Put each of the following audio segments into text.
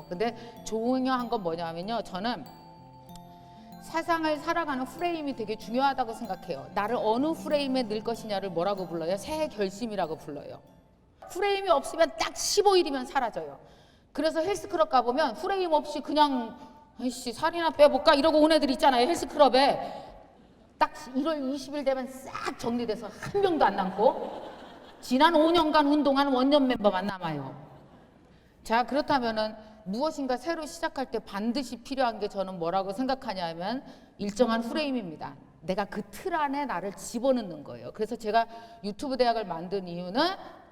근데 중요한 건 뭐냐면요, 저는 세상을 살아가는 프레임이 되게 중요하다고 생각해요. 나를 어느 프레임에 넣을 것이냐를 뭐라고 불러요? 새 결심이라고 불러요. 프레임이 없으면 딱 15일이면 사라져요. 그래서 헬스클럽 가보면 프레임 없이 그냥 아이씨 살이나 빼볼까 이러고 온 애들 있잖아요. 헬스클럽에 딱 1월 20일 되면 싹 정리돼서 한 명도 안 남고 지난 5년간 운동한 원년 멤버만 남아요. 자, 그렇다면은 무엇인가 새로 시작할 때 반드시 필요한 게 저는 뭐라고 생각하냐면 일정한 프레임입니다. 내가 그 틀 안에 나를 집어넣는 거예요. 그래서 제가 유튜브 대학을 만든 이유는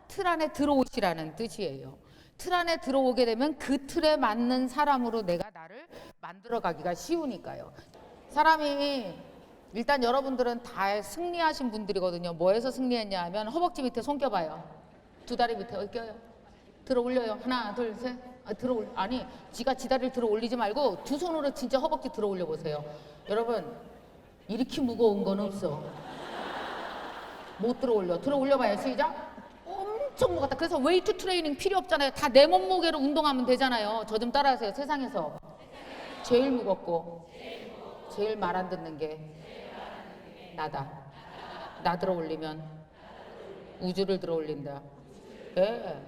틀 안에 들어오시라는 뜻이에요. 틀 안에 들어오게 되면 그 틀에 맞는 사람으로 내가 나를 만들어가기가 쉬우니까요. 사람이 일단 여러분들은 다 승리하신 분들이거든요. 뭐에서 승리했냐 하면 허벅지 밑에 손 껴봐요. 두 다리 밑에 껴요. 들어 올려요. 하나, 둘, 셋. 아니, 지가 지다리를 들어 올리지 말고 두 손으로 진짜 허벅지 들어 올려 보세요. 여러분, 이렇게 무거운 건 없어. 못 들어 올려. 들어 올려봐요. 시작. 엄청 무겁다. 그래서 웨이트 트레이닝 필요 없잖아요. 다 내 몸무게로 운동하면 되잖아요. 저 좀 따라하세요. 세상에서 제일 무겁고 제일 말 안 듣는 게 나다. 나 들어 올리면 우주를 들어 올린다. 예.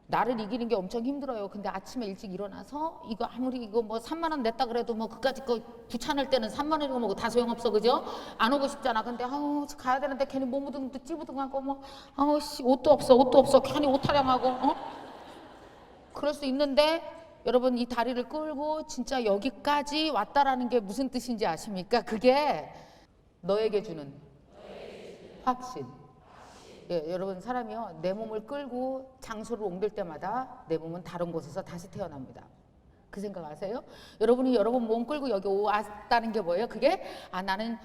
나를 이기는 게 엄청 힘들어요. 근데 아침에 일찍 일어나서 이거 아무리 이거 뭐 3만 원 냈다 그래도 뭐 그까짓 거 귀찮을 때는 3만 원이고 뭐고 다 소용없어, 그죠? 안 오고 싶잖아. 근데 아우 가야 되는데 괜히 몸 묻은 것도 찌부둥하고 뭐 아우 씨 옷도 없어 괜히 옷 타령하고 그럴 수 있는데 여러분 이 다리를 끌고 진짜 여기까지 왔다라는 게 무슨 뜻인지 아십니까? 그게 너에게 주는 확신. 예, 여러분 사람이요 내 몸을 끌고 장소를 옮길 때마다 내 몸은 다른 곳에서 다시 태어납니다. 그 생각 아세요? 여러분이 여러분 몸 끌고 여기 왔다는 게 뭐예요? 그게 나는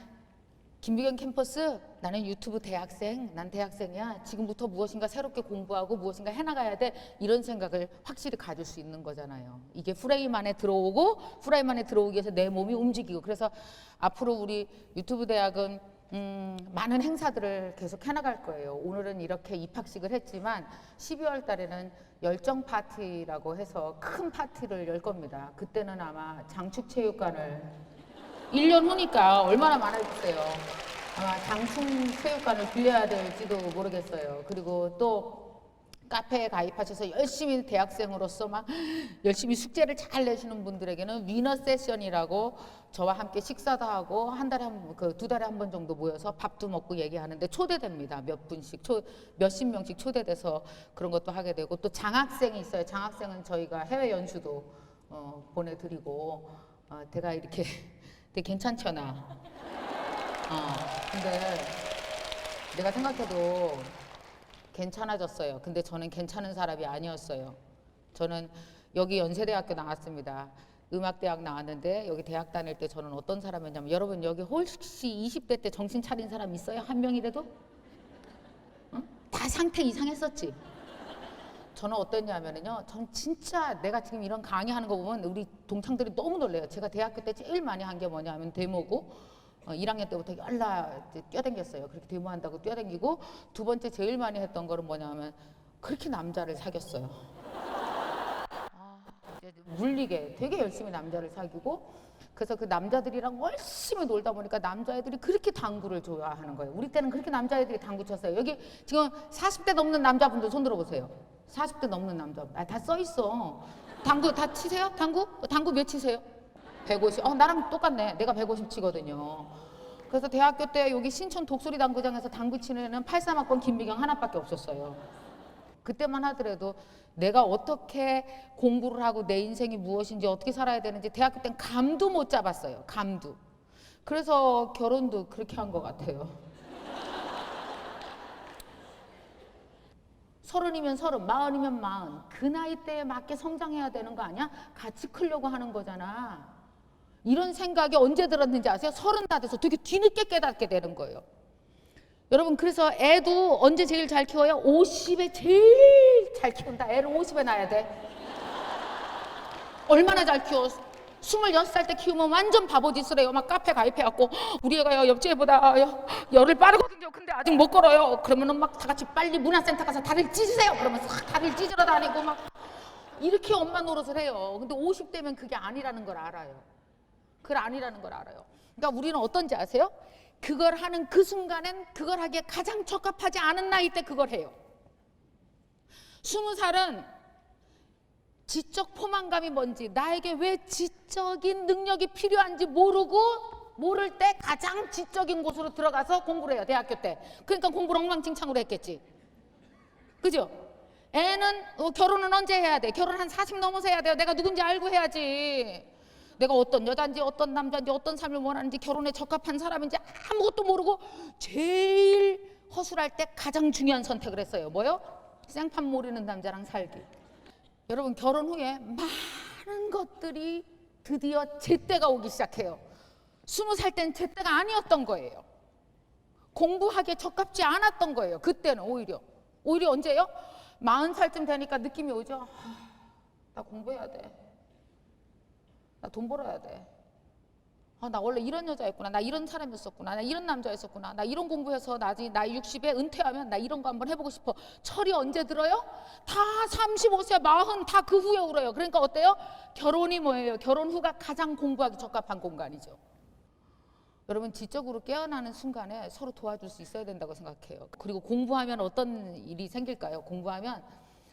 김비경 캠퍼스, 나는 유튜브 대학생, 난 대학생이야. 지금부터 무엇인가 새롭게 공부하고 무엇인가 해나가야 돼. 이런 생각을 확실히 가질 수 있는 거잖아요. 이게 프레임 안에 들어오고 프레임 안에 들어오기 위해서 내 몸이 움직이고. 그래서 앞으로 우리 유튜브 대학은 많은 행사들을 계속 해나갈 거예요. 오늘은 이렇게 입학식을 했지만 12월 달에는 열정 파티라고 해서 큰 파티를 열 겁니다. 그때는 아마 장축체육관을 1년 후니까 얼마나 많아졌어요. 아마 장충체육관을 빌려야 될지도 모르겠어요. 그리고 또 카페에 가입하셔서 열심히 대학생으로서 막 열심히 숙제를 잘 내시는 분들에게는 위너 세션이라고 저와 함께 식사도 하고 한 달에 두 달에 한 번 정도 모여서 밥도 먹고 얘기하는데 초대됩니다. 몇 분씩 몇십 명씩 초대돼서 그런 것도 하게 되고 또 장학생이 있어요. 장학생은 저희가 해외 연수도 보내드리고 제가 이렇게 되게 괜찮죠 나. 근데 내가 생각해도 괜찮아졌어요. 근데 저는 괜찮은 사람이 아니었어요. 저는 여기 연세대학교 나왔습니다. 음악대학 나왔는데 여기 대학 다닐 때 저는 어떤 사람이었냐면 여러분 여기 혹시 20대 때 정신 차린 사람 있어요? 한 명이라도? 다 상태 이상했었지. 저는 어땠냐면요. 전 진짜 내가 지금 이런 강의하는 거 보면 우리 동창들이 너무 놀래요. 제가 대학교 때 제일 많이 한 게 뭐냐면 데모고 1학년 때부터 열나 뛰어댕겼어요. 그렇게 데모한다고 뛰어댕기고 두 번째 제일 많이 했던 거는 뭐냐면 그렇게 남자를 사귀었어요. 물리게 되게 열심히 남자를 사귀고 그래서 그 남자들이랑 열심히 놀다 보니까 남자애들이 그렇게 당구를 좋아하는 거예요. 우리 때는 그렇게 남자애들이 당구 쳤어요. 여기 지금 40대 넘는 남자분들 손 들어보세요. 40대 넘는 남자분. 다 써있어. 당구 다 치세요? 당구 몇 치세요? 150. 나랑 똑같네. 내가 150 치거든요. 그래서 대학교 때 여기 신촌 독수리 당구장에서 당구 치는 애는 83학번 김미경 하나밖에 없었어요. 그때만 하더라도 내가 어떻게 공부를 하고 내 인생이 무엇인지 어떻게 살아야 되는지 대학교 땐 감도 못 잡았어요. 감도. 그래서 결혼도 그렇게 한 것 같아요. 30이면 30, 40이면 40. 그 나이 때에 맞게 성장해야 되는 거 아니야? 같이 크려고 하는 거잖아. 이런 생각이 언제 들었는지 아세요? 30 다 돼서 되게 뒤늦게 깨닫게 되는 거예요. 여러분 그래서 애도 언제 제일 잘 키워요? 50에 제일 잘 키운다. 애를 50에 낳아야 돼. 얼마나 잘 키워? 26살 때 키우면 완전 바보짓을 해요. 막 카페 가입해갖고 우리 애가 옆집 애보다 열을 빠르거든요. 근데 아직 못 걸어요. 그러면은 막 다 같이 빨리 문화센터 가서 다리를 찢으세요. 그러면서 다리를 찢으러 다니고 막 이렇게 엄마 노릇을 해요. 근데 50대면 그게 아니라는 걸 알아요. 그걸 아니라는 걸 알아요. 그러니까 우리는 어떤지 아세요? 그걸 하는 그 순간엔 그걸 하기에 가장 적합하지 않은 나이 때 그걸 해요. 20살은 지적 포만감이 뭔지, 나에게 왜 지적인 능력이 필요한지 모를 때 가장 지적인 곳으로 들어가서 공부를 해요. 대학교 때. 그러니까 공부를 엉망진창으로 했겠지. 그죠? 애는 결혼은 언제 해야 돼? 결혼 한 40 넘어서 해야 돼요. 내가 누군지 알고 해야지. 내가 어떤 여자인지 어떤 남자인지 어떤 삶을 원하는지 결혼에 적합한 사람인지 아무것도 모르고 제일 허술할 때 가장 중요한 선택을 했어요. 뭐요? 생판 모르는 남자랑 살기. 여러분, 결혼 후에 많은 것들이 드디어 제때가 오기 시작해요. 20살 때는 제때가 아니었던 거예요. 공부하기에 적합지 않았던 거예요. 그때는 오히려 언제요? 40살쯤 되니까 느낌이 오죠. 나 공부해야 돼. 나 돈 벌어야 돼. 나 원래 이런 여자였구나. 나 이런 사람이었었구나. 나 이런 남자였었구나. 나 이런 공부해서 나중에 나이 60에 은퇴하면 나 이런 거 한번 해보고 싶어. 철이 언제 들어요? 다 35세, 40, 다 그 후에 울어요. 그러니까 어때요? 결혼이 뭐예요? 결혼 후가 가장 공부하기 적합한 공간이죠. 여러분, 지적으로 깨어나는 순간에 서로 도와줄 수 있어야 된다고 생각해요. 그리고 공부하면 어떤 일이 생길까요? 공부하면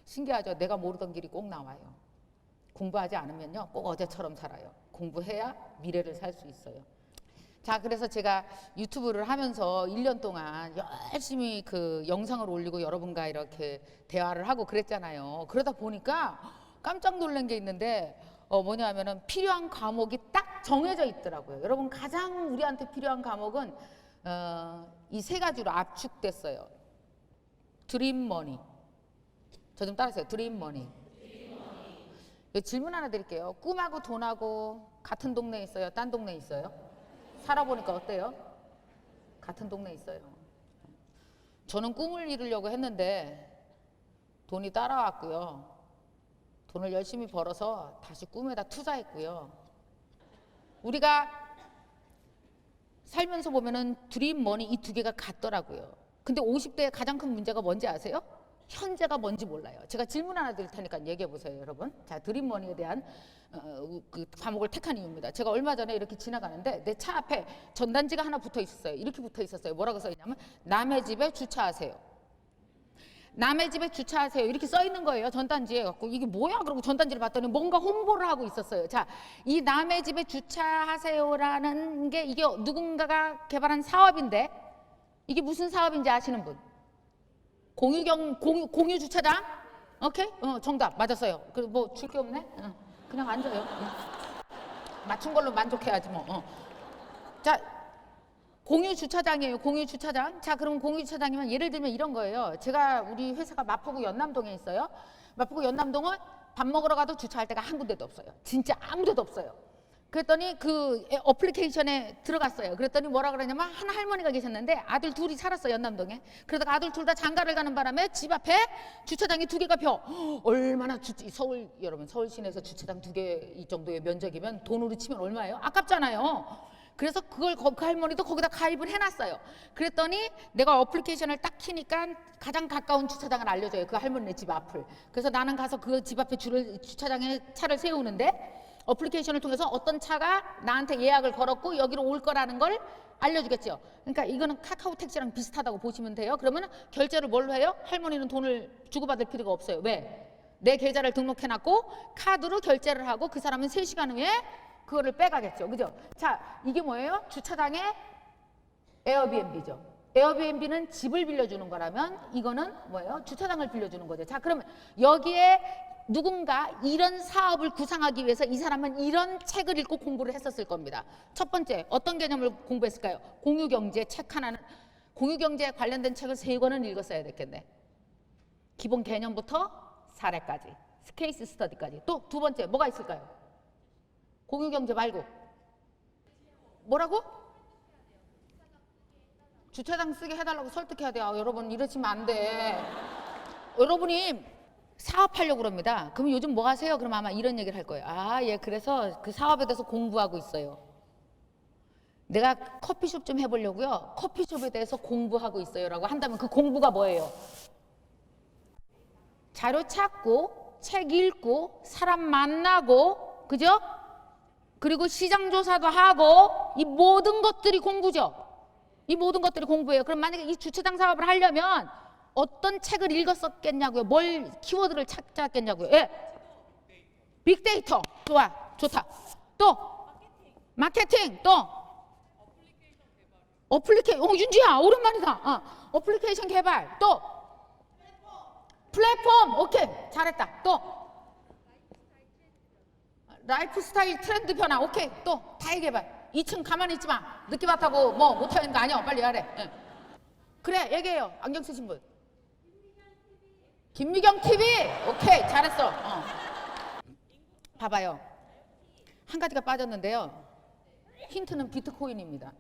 신기하죠. 내가 모르던 길이 꼭 나와요. 공부하지 않으면요, 꼭 어제처럼 살아요. 공부해야 미래를 살 수 있어요. 자, 그래서 제가 유튜브를 하면서 1년 동안 열심히 그 영상을 올리고 여러분과 이렇게 대화를 하고 그랬잖아요. 그러다 보니까 깜짝 놀란 게 있는데 뭐냐면은 필요한 과목이 딱 정해져 있더라고요. 여러분, 가장 우리한테 필요한 과목은 이 세 가지로 압축됐어요. 드림머니. 저 좀 따라하세요. 드림머니. 질문 하나 드릴게요. 꿈하고 돈하고 같은 동네에 있어요? 딴 동네에 있어요? 살아보니까 어때요? 같은 동네에 있어요. 저는 꿈을 이루려고 했는데 돈이 따라왔고요. 돈을 열심히 벌어서 다시 꿈에다 투자했고요. 우리가 살면서 보면은 드림머니 이 두 개가 같더라고요. 근데 50대의 가장 큰 문제가 뭔지 아세요? 현재가 뭔지 몰라요. 제가 질문 하나 드릴 테니까 얘기해 보세요, 여러분. 자, 드림머니에 대한 그 과목을 택한 이유입니다. 제가 얼마 전에 이렇게 지나가는데 내 차 앞에 전단지가 하나 붙어 있었어요. 이렇게 붙어 있었어요. 뭐라고 써 있냐면 남의 집에 주차하세요. 남의 집에 주차하세요. 이렇게 써 있는 거예요. 전단지에 갖고 이게 뭐야? 그러고 전단지를 봤더니 뭔가 홍보를 하고 있었어요. 자, 이 남의 집에 주차하세요라는 게 이게 누군가가 개발한 사업인데 이게 무슨 사업인지 아시는 분? 공유 주차장? 오케이? 정답 맞았어요. 그 뭐 줄 게 없네? 그냥 앉아요. 맞춘 걸로 만족해야지 뭐. 자, 공유 주차장이에요. 공유 주차장. 자, 그럼 공유 주차장이면 예를 들면 이런 거예요. 제가 우리 회사가 마포구 연남동에 있어요. 마포구 연남동은 밥 먹으러 가도 주차할 데가 한 군데도 없어요. 진짜 아무 데도 없어요. 그랬더니 그 어플리케이션에 들어갔어요. 그랬더니 뭐라 그러냐면 한 할머니가 계셨는데 아들 둘이 살았어요, 연남동에. 그러다가 아들 둘 다 장가를 가는 바람에 집 앞에 주차장이 2개가 펴. 얼마나 서울, 여러분, 서울 시내에서 주차장 2개 이 정도의 면적이면 돈으로 치면 얼마예요? 아깝잖아요. 그래서 그걸 그 할머니도 거기다 가입을 해놨어요. 그랬더니 내가 어플리케이션을 딱 키니까 가장 가까운 주차장을 알려줘요. 그 할머니네 집 앞을. 그래서 나는 가서 그 집 앞에 주차장에 차를 세우는데 어플리케이션을 통해서 어떤 차가 나한테 예약을 걸었고 여기로 올 거라는 걸 알려주겠죠. 그러니까 이거는 카카오 택시랑 비슷하다고 보시면 돼요. 그러면 결제를 뭘로 해요? 할머니는 돈을 주고받을 필요가 없어요. 왜? 내 계좌를 등록해놨고 카드로 결제를 하고 그 사람은 3시간 후에 그거를 빼가겠죠. 그죠? 자, 이게 뭐예요? 주차장의 에어비앤비죠. 에어비앤비는 집을 빌려주는 거라면 이거는 뭐예요? 주차장을 빌려주는 거죠. 자, 그러면 여기에 누군가 이런 사업을 구상하기 위해서 이 사람은 이런 책을 읽고 공부를 했었을 겁니다. 첫 번째, 어떤 개념을 공부했을까요? 공유경제 책 하나는, 공유경제에 관련된 책을 3권은 읽었어야 됐겠네. 기본 개념부터 사례까지, 케이스 스터디까지. 또 두 번째, 뭐가 있을까요? 공유경제 말고 뭐라고? 주차장 쓰게 해달라고 설득해야 돼요. 여러분, 이러시면 안 돼. 여러분이 사업하려고 그럽니다. 그럼 요즘 뭐 하세요? 그럼 아마 이런 얘기를 할 거예요. 아, 예, 그래서 그 사업에 대해서 공부하고 있어요. 내가 커피숍 좀 해보려고요. 커피숍에 대해서 공부하고 있어요. 라고 한다면 그 공부가 뭐예요? 자료 찾고 책 읽고 사람 만나고, 그죠? 그리고 시장 조사도 하고, 이 모든 것들이 공부죠. 이 모든 것들이 공부예요. 그럼 만약에 이 주차장 사업을 하려면 어떤 책을 읽었었겠냐고요? 뭘 키워드를 찾았겠냐고요? 예. 빅데이터. 좋아. 좋다. 또 마케팅. 또 윤지야 오랜만이다. 어플리케이션 개발. 또 플랫폼. 오케이, 잘했다. 또 라이프 스타일 트렌드 변화. 오케이. 또 타의 개발. 2층 가만히 있지 마. 늦게 왔다고 뭐 못하는 거 아니야. 빨리 하래. 예. 그래, 얘기해요. 안경 쓰신 분. 김미경 TV. 오케이, 잘했어. 봐봐요. 한 가지가 빠졌는데요. 힌트는 비트코인입니다.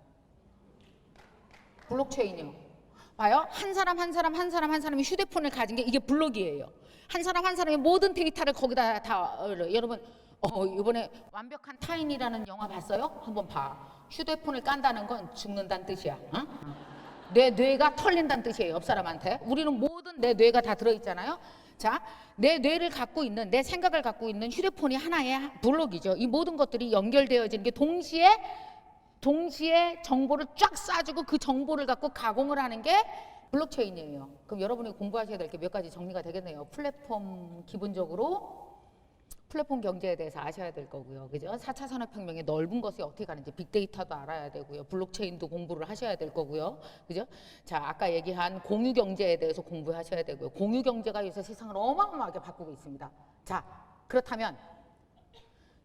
블록체인이요. 봐요. 한 사람이 휴대폰을 가진 게 이게 블록이에요. 한 사람이 모든 데이터를 거기다 다 여러분 이번에 완벽한 타인이라는 영화 봤어요? 한번 봐. 휴대폰을 깐다는 건 죽는다는 뜻이야. 내 뇌가 털린다는 뜻이에요. 옆 사람한테. 우리는 모든 내 뇌가 다 들어있잖아요. 자, 내 뇌를 갖고 있는, 내 생각을 갖고 있는 휴대폰이 하나의 블록이죠. 이 모든 것들이 연결되어지는 게 동시에 정보를 쫙 쏴주고 그 정보를 갖고 가공을 하는 게 블록체인이에요. 그럼 여러분이 공부하셔야 될 게 몇 가지 정리가 되겠네요. 플랫폼, 기본적으로 플랫폼 경제에 대해서 아셔야 될 거고요. 그죠? 4차 산업혁명의 넓은 것이 어떻게 가는지 빅데이터도 알아야 되고요. 블록체인도 공부를 하셔야 될 거고요. 그죠? 자, 아까 얘기한 공유 경제에 대해서 공부하셔야 되고요. 공유 경제가 요새 세상을 어마어마하게 바꾸고 있습니다. 자, 그렇다면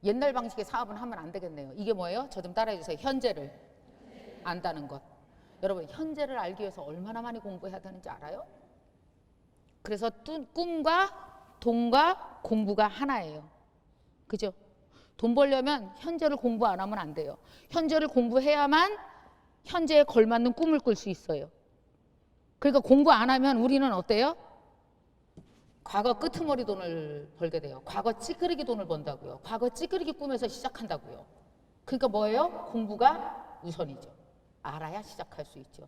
옛날 방식의 사업은 하면 안 되겠네요. 이게 뭐예요? 저 좀 따라해 주세요. 현재를 안다는 것. 여러분, 현재를 알기 위해서 얼마나 많이 공부해야 되는지 알아요? 그래서 꿈과 돈과 공부가 하나예요. 그죠? 돈 벌려면 현재를 공부 안 하면 안 돼요. 현재를 공부해야만 현재에 걸맞는 꿈을 꿀 수 있어요. 그러니까 공부 안 하면 우리는 어때요? 과거 끄트머리 돈을 벌게 돼요. 과거 찌끄리기 돈을 번다고요. 과거 찌끄리기 꿈에서 시작한다고요. 그러니까 뭐예요? 공부가 우선이죠. 알아야 시작할 수 있죠.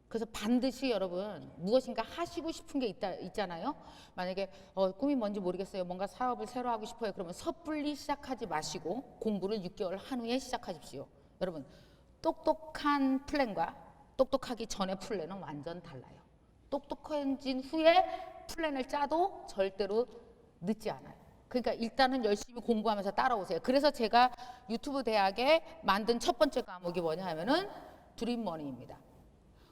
그래서 반드시 여러분 무엇인가 하시고 싶은 게 있잖아요. 만약에 꿈이 뭔지 모르겠어요. 뭔가 사업을 새로 하고 싶어요. 그러면 섣불리 시작하지 마시고 공부를 6개월 한 후에 시작하십시오. 여러분, 똑똑한 플랜과 똑똑하기 전의 플랜은 완전 달라요. 똑똑해진 후에 플랜을 짜도 절대로 늦지 않아요. 그러니까 일단은 열심히 공부하면서 따라오세요. 그래서 제가 유튜브 대학에 만든 첫 번째 과목이 뭐냐 하면은 드림머니입니다.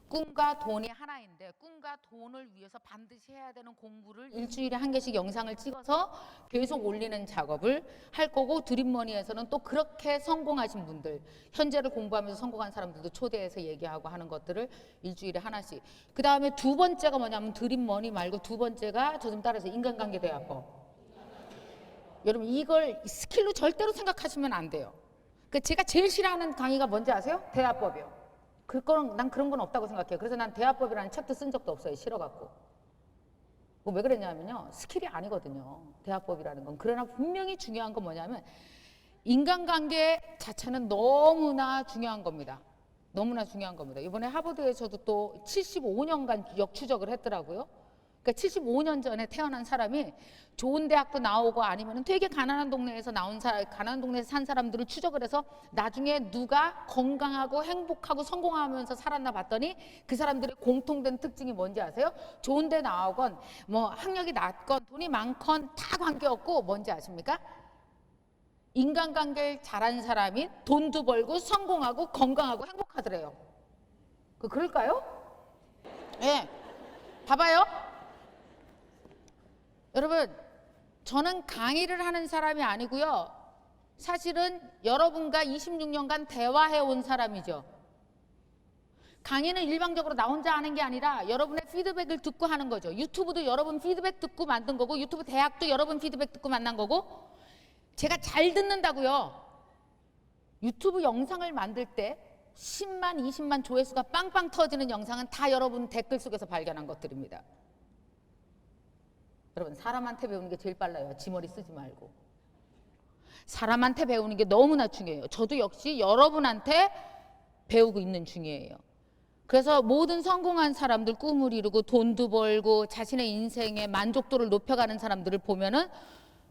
꿈과 돈이 하나인데 꿈과 돈을 위해서 반드시 해야 되는 공부를 일주일에 한 개씩 영상을 찍어서 계속 올리는 작업을 할 거고, 드림머니에서는 또 그렇게 성공하신 분들, 현재를 공부하면서 성공한 사람들도 초대해서 얘기하고 하는 것들을 일주일에 하나씩. 그 다음에 두 번째가 뭐냐면 드림머니 말고 두 번째가 저 좀 따라서 인간관계 대화법. 여러분, 이걸 스킬로 절대로 생각하시면 안 돼요. 제가 제일 싫어하는 강의가 뭔지 아세요? 대화법이요. 난 그런 건 없다고 생각해요. 그래서 난 대화법이라는 책도 쓴 적도 없어요. 싫어갖고. 왜 그랬냐면요, 스킬이 아니거든요. 대화법이라는 건. 그러나 분명히 중요한 건 뭐냐면 인간관계 자체는 너무나 중요한 겁니다. 너무나 중요한 겁니다. 이번에 하버드에서도 또 75년간 역추적을 했더라고요. 그러니까 75년 전에 태어난 사람이 좋은 대학도 나오고 아니면 되게 가난한 동네에서 가난한 동네에서 산 사람들을 추적을 해서 나중에 누가 건강하고 행복하고 성공하면서 살았나 봤더니 그 사람들의 공통된 특징이 뭔지 아세요? 좋은 데 나오건 뭐 학력이 낮건 돈이 많건 다 관계없고 뭔지 아십니까? 인간관계를 잘한 사람이 돈도 벌고 성공하고 건강하고 행복하더래요. 그럴까요? 예. 봐봐요. 여러분, 저는 강의를 하는 사람이 아니고요. 사실은 여러분과 26년간 대화해 온 사람이죠. 강의는 일방적으로 나 혼자 하는 게 아니라 여러분의 피드백을 듣고 하는 거죠. 유튜브도 여러분 피드백 듣고 만든 거고, 유튜브 대학도 여러분 피드백 듣고 만난 거고, 제가 잘 듣는다고요. 유튜브 영상을 만들 때 10만, 20만 조회수가 빵빵 터지는 영상은 다 여러분 댓글 속에서 발견한 것들입니다. 여러분, 사람한테 배우는 게 제일 빨라요. 지 머리 쓰지 말고. 사람한테 배우는 게 너무나 중요해요. 저도 역시 여러분한테 배우고 있는 중이에요. 그래서 모든 성공한 사람들, 꿈을 이루고 돈도 벌고 자신의 인생의 만족도를 높여가는 사람들을 보면은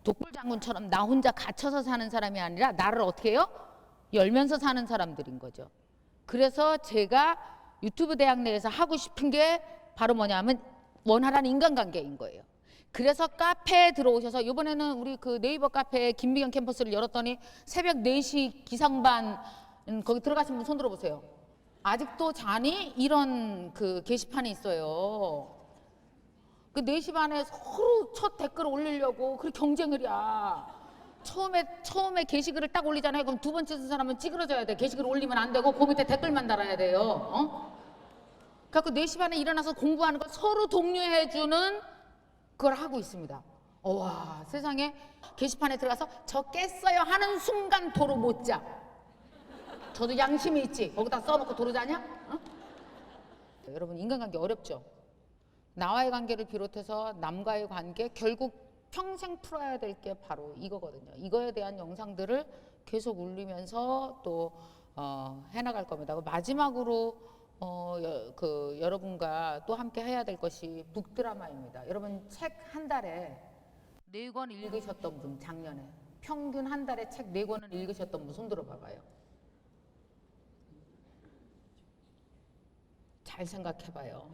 독불장군처럼 나 혼자 갇혀서 사는 사람이 아니라 나를 어떻게 해요? 열면서 사는 사람들인 거죠. 그래서 제가 유튜브 대학 내에서 하고 싶은 게 바로 뭐냐면 원활한 인간관계인 거예요. 그래서 카페에 들어오셔서 이번에는 우리 그 네이버 카페에 김미경 캠퍼스를 열었더니 새벽 4시 기상반 거기 들어가신 분 손 들어보세요. 아직도 자니? 이런 그 게시판이 있어요. 그 4시 반에 서로 첫 댓글 올리려고 그렇게 경쟁을이야. 처음에 게시글을 딱 올리잖아요. 그럼 두 번째 쓴 사람은 찌그러져야 돼. 게시글 올리면 안 되고 그 밑에 댓글만 달아야 돼요. 그래갖고 4시 반에 일어나서 공부하는 걸 서로 독려해주는 그걸 하고 있습니다. 와, 세상에 게시판에 들어가서 저 깼어요 하는 순간 도로 못 자. 저도 양심이 있지. 거기다 써놓고 도로 자냐? 여러분, 인간관계 어렵죠? 나와의 관계를 비롯해서 남과의 관계, 결국 평생 풀어야 될 게 바로 이거거든요. 이거에 대한 영상들을 계속 올리면서 또 해나갈 겁니다. 마지막으로 여러분과 또 함께 해야 될 것이 북드라마입니다. 여러분, 책 한 달에 4권 읽으셨던 분, 작년에 평균 한 달에 책 4권을 읽으셨던 분 손 들어봐봐요. 잘 생각해봐요.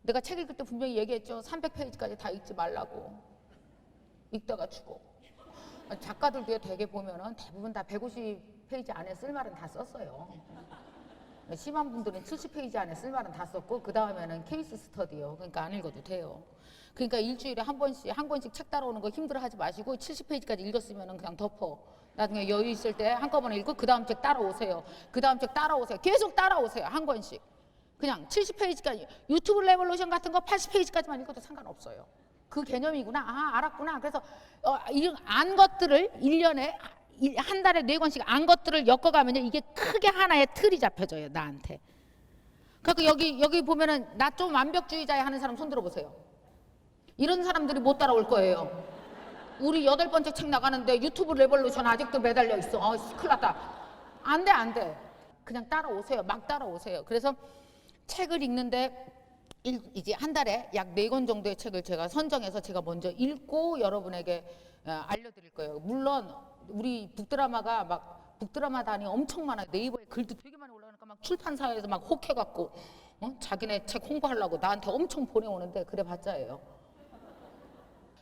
내가 책 읽을 때 분명히 얘기했죠. 300페이지까지 다 읽지 말라고. 읽다가 죽어. 작가들도 되게 보면은 대부분 다 150페이지 안에 쓸 말은 다 썼어요. 심한 분들은 70페이지 안에 쓸 말은 다 썼고 그 다음에는 케이스 스터디요. 그러니까 안 읽어도 돼요. 그러니까 일주일에 한 권씩 책 따라오는 거 힘들어하지 마시고 70페이지까지 읽었으면은 그냥 덮어. 나중에 여유 있을 때 한꺼번에 읽고 그 다음 책 따라오세요. 그 다음 책 따라오세요. 계속 따라오세요. 한 권씩. 그냥 70페이지까지. 유튜브 레볼루션 같은 거 80페이지까지만 읽어도 상관없어요. 그 개념이구나. 아, 알았구나. 그래서 안 것들을 1년에 한 달에 4권씩 안 것들을 엮어가면요, 이게 크게 하나의 틀이 잡혀져요, 나한테. 그러니까 여기 보면은 나 좀 완벽주의자야 하는 사람 손 들어보세요. 이런 사람들이 못 따라올 거예요. 우리 8번째 책 나가는데 유튜브 레볼루션 아직도 매달려 있어. 큰일 났다. 안 돼. 그냥 따라오세요. 막 따라오세요. 그래서 책을 읽는데 이제 한 달에 약 4권 정도의 책을 제가 선정해서 제가 먼저 읽고 여러분에게 알려드릴 거예요. 물론 우리 북드라마가 막 북드라마단이 엄청 많아요. 네이버에 글도 되게 많이 올라가니까 막 출판사에서 막 혹해갖고 자기네 책 홍보하려고 나한테 엄청 보내오는데 그래봤자예요.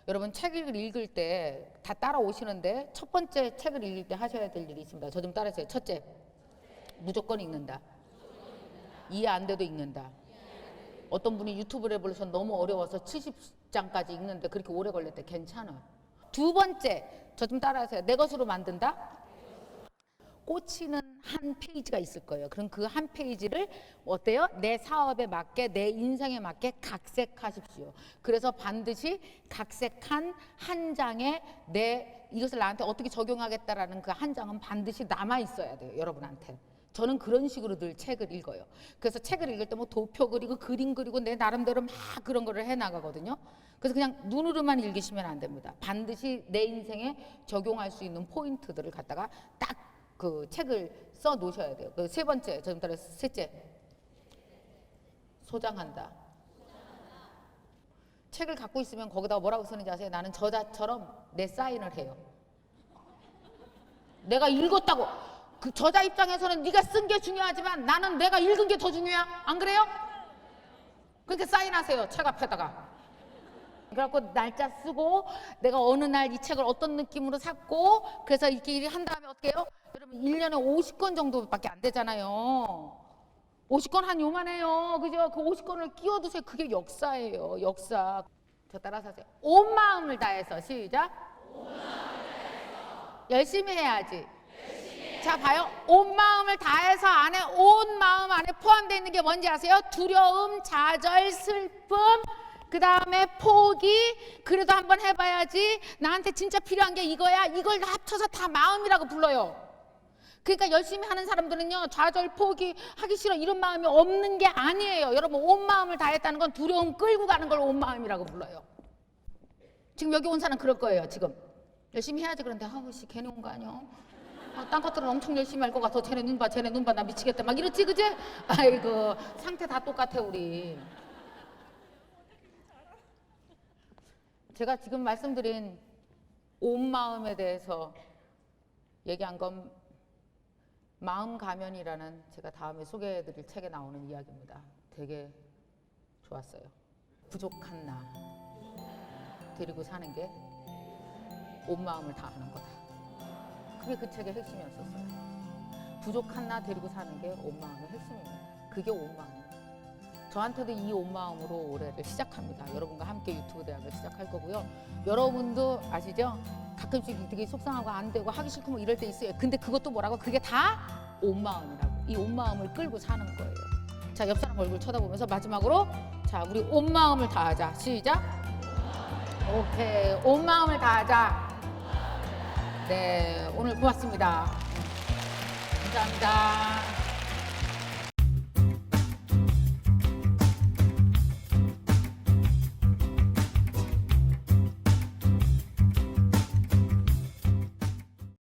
여러분, 책을 읽을 때 다 따라오시는데 첫 번째 책을 읽을 때 하셔야 될 일이 있습니다. 저 좀 따라하세요. 첫째, 무조건 읽는다. 이해 안 돼도 읽는다. 어떤 분이 유튜브 레볼루션 너무 어려워서 70장까지 읽는데 그렇게 오래 걸렸대. 괜찮아. 두 번째, 저 좀 따라하세요. 내 것으로 만든다. 꽂히는 한 페이지가 있을 거예요. 그럼 그 한 페이지를 어때요? 내 사업에 맞게, 내 인생에 맞게 각색하십시오. 그래서 반드시 각색한 한 장에 이것을 나한테 어떻게 적용하겠다라는 그 한 장은 반드시 남아 있어야 돼요, 여러분한테. 저는 그런 식으로 늘 책을 읽어요. 그래서 책을 읽을 때 뭐 도표 그리고 그림 그리고 내 나름대로 막 그런 거를 해 나가거든요. 그래서 그냥 눈으로만 읽으시면 안 됩니다. 반드시 내 인생에 적용할 수 있는 포인트들을 갖다가 딱 그 책을 써 놓으셔야 돼요. 그 세 번째, 저 좀 따라 셋째, 소장한다. 책을 갖고 있으면 거기다가 뭐라고 쓰는지 아세요? 나는 저자처럼 내 사인을 해요. 내가 읽었다고. 그 저자 입장에서는 네가 쓴 게 중요하지만 나는 내가 읽은 게 더 중요해. 안 그래요? 그렇게 사인하세요, 책 앞에다가. 그래갖고 날짜 쓰고 내가 어느 날 이 책을 어떤 느낌으로 샀고 그래서 이렇게 한 다음에 어떻게 해요? 여러분, 1년에 50권 정도밖에 안 되잖아요. 50권 한 요만해요. 그죠? 그 50권을 끼워두세요. 그게 역사예요, 역사. 저 따라서 하세요. 온 마음을 다해서. 시작. 온 마음을 다해서. 열심히 해야지. 자, 봐요. 온 마음을 다해서 안에, 온 마음 안에 포함되어 있는 게 뭔지 아세요? 두려움, 좌절, 슬픔, 그 다음에 포기. 그래도 한번 해봐야지. 나한테 진짜 필요한 게 이거야. 이걸 합쳐서 다 마음이라고 불러요. 그러니까 열심히 하는 사람들은요, 좌절, 포기, 하기 싫어 이런 마음이 없는 게 아니에요. 여러분, 온 마음을 다했다는 건 두려움 끌고 가는 걸 온 마음이라고 불러요. 지금 여기 온 사람 그럴 거예요. 지금 열심히 해야지. 그런데 아우 씨, 괜히 온 거 아니야? 딴 것들은 엄청 열심히 할 것 같아. 쟤네 눈 봐, 쟤네 눈 봐, 나 미치겠다. 막 이렇지, 그지? 아이고, 상태 다 똑같아, 우리. 제가 지금 말씀드린 온 마음에 대해서 얘기한 건 마음 가면이라는 제가 다음에 소개해드릴 책에 나오는 이야기입니다. 되게 좋았어요. 부족한 나 데리고 사는 게 온 마음을 다하는 거다. 그게 그 책의 핵심이었었어요. 부족한 나 데리고 사는 게 온 마음의 핵심입니다. 그게 온 마음이에요. 저한테도 이 온 마음으로 올해를 시작합니다. 여러분과 함께 유튜브 대학을 시작할 거고요. 여러분도 아시죠? 가끔씩 되게 속상하고 안 되고 하기 싫고 뭐 이럴 때 있어요. 근데 그것도 뭐라고? 그게 다 온 마음이라고. 이 온 마음을 끌고 사는 거예요. 자, 옆 사람 얼굴 쳐다보면서 마지막으로 자, 우리 온 마음을 다하자. 시작. 오케이. 온 마음을 다하자. 네, 오늘 고맙습니다. 감사합니다.